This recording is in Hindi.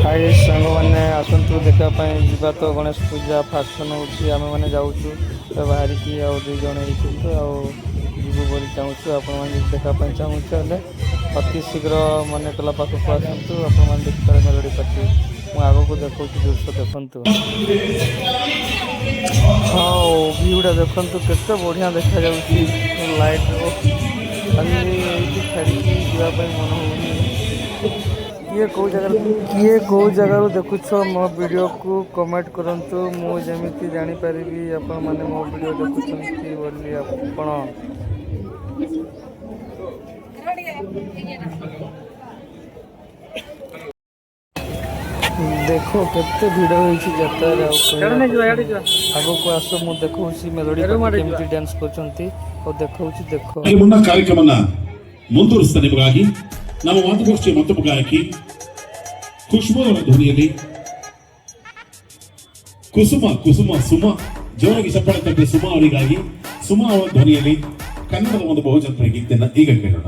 हाय सांग मैंने आसतु देखापी जा तो गणेश पूजा फांक्शन होमें जाऊँ तो बाहर की आउ दुई जन जीवु बोली चाहूँ आपण देखापी चाहूँ अति शीघ्र मन कला पाखक आसतु आपने देखिए मेलोडी पार्टी मुझे आग को देखा दृश्य देखु। हाँ व्यूटा देखु के बढ़िया देखा लाइट खाली छाड़ी मन हो किए कौ जगार देखुछ मो वीडियो को कमेंट करंतु मुझे जानीपारि आपण मैंने मो वीडियो देखुं बोली आपण देखो केते भिड़ होइछि जतार आगो को आसो मु देखौछि मेलोडी केमिति डांस करचंती और देखौछि देखो मुन्ना ಕಾರ್ಯಕ್ರಮನ ಮುಂದುವರಿಸಲಿಕ್ಕಾಗಿ ನಮ್ಮ ಮಾತುಗೋಷ್ಠಿ ಮತ್ತೊಬ್ಬ ಗಾಯಕಿ ಖುಷ್ಬೂ ಅವರ ಧ್ವನಿಯಲ್ಲಿ ಕುಸುಮ ಸುಮಾ ಜೋರಾಗಿ ಚಪ್ಪಾಳೆ ತಟ್ಟೆ ಸುಮಾ ಅವರಿಗಾಗಿ ಸುಮಾ ಅವರ ಧ್ವನಿಯಲ್ಲಿ ಕನ್ನಡದ ಒಂದು ಬಹುಜನಪ್ರಿಯ ಗೀತೆಯನ್ನು ಈಗ ಕೇಳೋಣ.